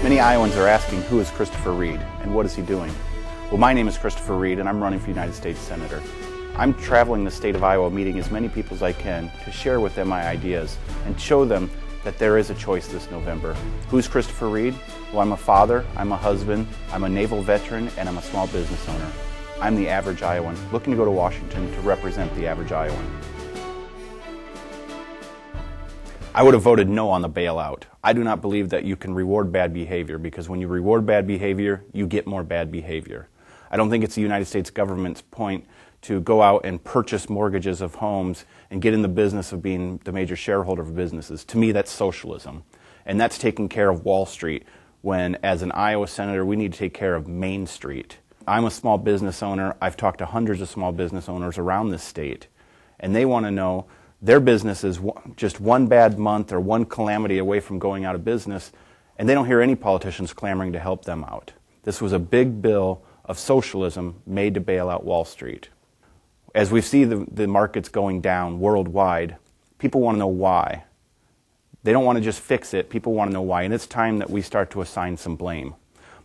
Many Iowans are asking, who is Christopher Reed and what is he doing? Well, my name is Christopher Reed and I'm running for United States Senator. I'm traveling the state of Iowa meeting as many people as I can to share with them my ideas and show them that there is a choice this November. Who's Christopher Reed? Well, I'm a father, I'm a husband, I'm a naval veteran, and I'm a small business owner. I'm the average Iowan looking to go to Washington to represent the average Iowan. I would have voted no on the bailout. I do not believe that you can reward bad behavior, because when you reward bad behavior, you get more bad behavior. I don't think it's the United States government's point to go out and purchase mortgages of homes and get in the business of being the major shareholder of businesses. To me, that's socialism. And that's taking care of Wall Street, when as an Iowa senator, we need to take care of Main Street. I'm a small business owner. I've talked to hundreds of small business owners around this state, and they want to know their business is just one bad month or one calamity away from going out of business, and they don't hear any politicians clamoring to help them out. This was a big bill of socialism made to bail out Wall Street. As we see the markets going down worldwide, people want to know why. They don't want to just fix it. People want to know why, and it's time that we start to assign some blame.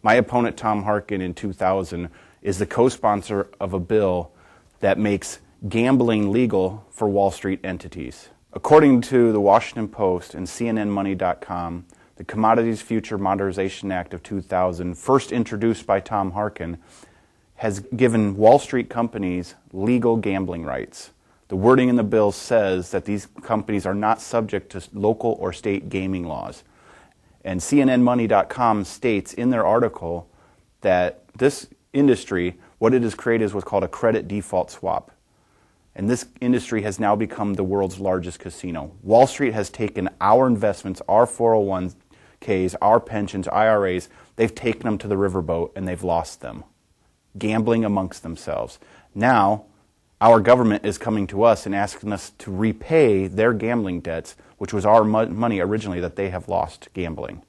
My opponent, Tom Harkin, in 2000, is the co-sponsor of a bill that makes gambling legal for Wall Street entities. According to the Washington Post and CNNmoney.com, the Commodities Future Modernization Act of 2000, first introduced by Tom Harkin, has given Wall Street companies legal gambling rights. The wording in the bill says that these companies are not subject to local or state gaming laws. And CNNmoney.com states in their article that this industry, what it has created is what's called a credit default swap. And this industry has now become the world's largest casino. Wall Street has taken our investments, our 401ks, our pensions, IRAs, they've taken them to the riverboat and they've lost them, gambling amongst themselves. Now, our government is coming to us and asking us to repay their gambling debts, which was our money originally that they have lost gambling.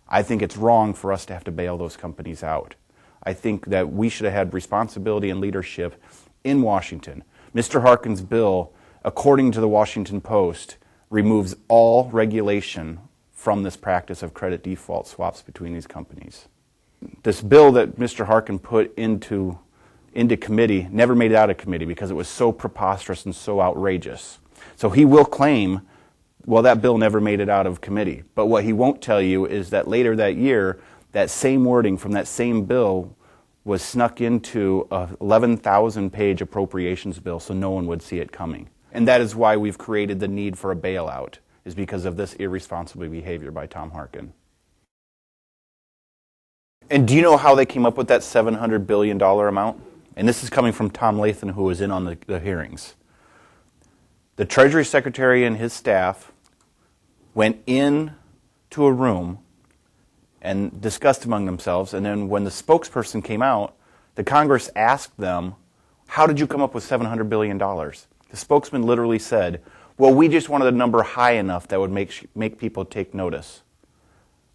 I think it's wrong for us to have to bail those companies out. I think that we should have had responsibility and leadership in Washington. Mr. Harkin's bill, according to the Washington Post, removes all regulation from this practice of credit default swaps between these companies. This bill that Mr. Harkin put into committee never made it out of committee because it was so preposterous and so outrageous. So he will claim, well, that bill never made it out of committee. But what he won't tell you is that later that year, that same wording from that same bill was snuck into a 11,000-page appropriations bill so no one would see it coming. And that is why we've created the need for a bailout, is because of this irresponsible behavior by Tom Harkin. And do you know how they came up with that $700 billion amount? And this is coming from Tom Lathan, who was in on the hearings. The Treasury Secretary and his staff went in to a room and discussed among themselves, and then when the spokesperson came out, the Congress asked them, how did you come up with $700 billion? The spokesman literally said, well, we just wanted a number high enough that would make people take notice.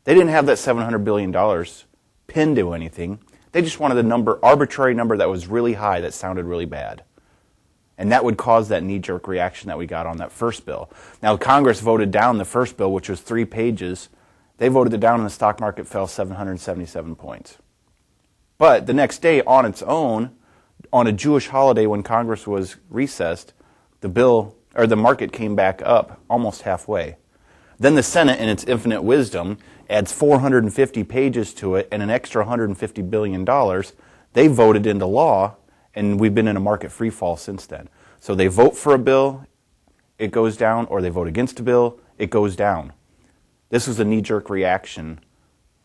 They didn't have that $700 billion pinned to anything. They just wanted a arbitrary number that was really high, that sounded really bad. And that would cause that knee-jerk reaction that we got on that first bill. Now, Congress voted down the first bill, which was 3 pages. They voted it down and the stock market fell 777 points. But the next day, on its own, on a Jewish holiday when Congress was recessed, the market came back up almost halfway. Then the Senate, in its infinite wisdom, adds 450 pages to it and an extra $150 billion. They voted into law, and we've been in a market free fall since then. So they vote for a bill, it goes down, or they vote against a bill, it goes down. This was a knee-jerk reaction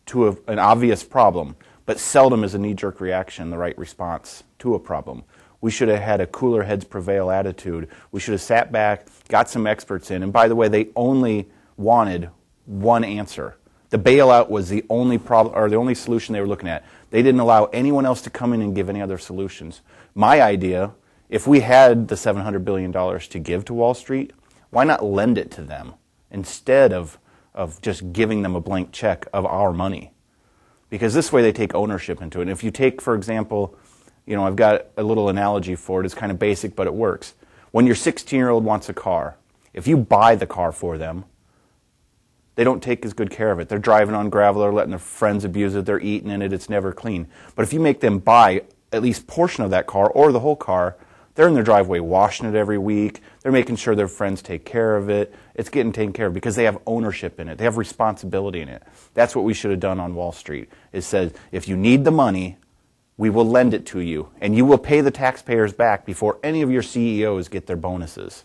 to an obvious problem, but seldom is a knee-jerk reaction the right response to a problem. We should have had a cooler heads prevail attitude. We should have sat back, got some experts in, and by the way, they only wanted one answer. The bailout was the only problem, or the only solution they were looking at. They didn't allow anyone else to come in and give any other solutions. My idea, if we had the $700 billion to give to Wall Street, why not lend it to them instead of just giving them a blank check of our money? Because this way they take ownership into it. And if you take, for example, I've got a little analogy for it. It's kind of basic, but it works. When your 16-year-old wants a car, if you buy the car for them, They don't take as good care of it. They're driving on gravel, they're letting their friends abuse it, they're eating in it, it's never clean. But if you make them buy at least a portion of that car or the whole car, they're in their driveway washing it every week, they're making sure their friends take care of it, it's getting taken care of because they have ownership in it, they have responsibility in it. That's what we should have done on Wall Street, is said, if you need the money, we will lend it to you, and you will pay the taxpayers back before any of your CEOs get their bonuses.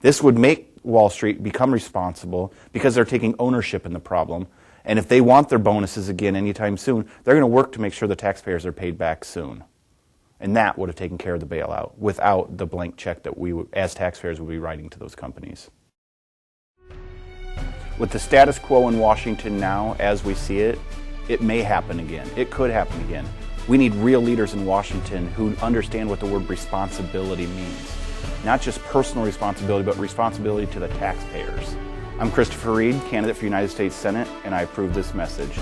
This would make Wall Street become responsible because they're taking ownership in the problem. And if they want their bonuses again anytime soon, they're going to work to make sure the taxpayers are paid back soon. And that would have taken care of the bailout without the blank check that we, as taxpayers, would be writing to those companies. With the status quo in Washington now, as we see it, it may happen again. It could happen again. We need real leaders in Washington who understand what the word responsibility means. Not just personal responsibility, but responsibility to the taxpayers. I'm Christopher Reed, candidate for United States Senate, and I approve this message.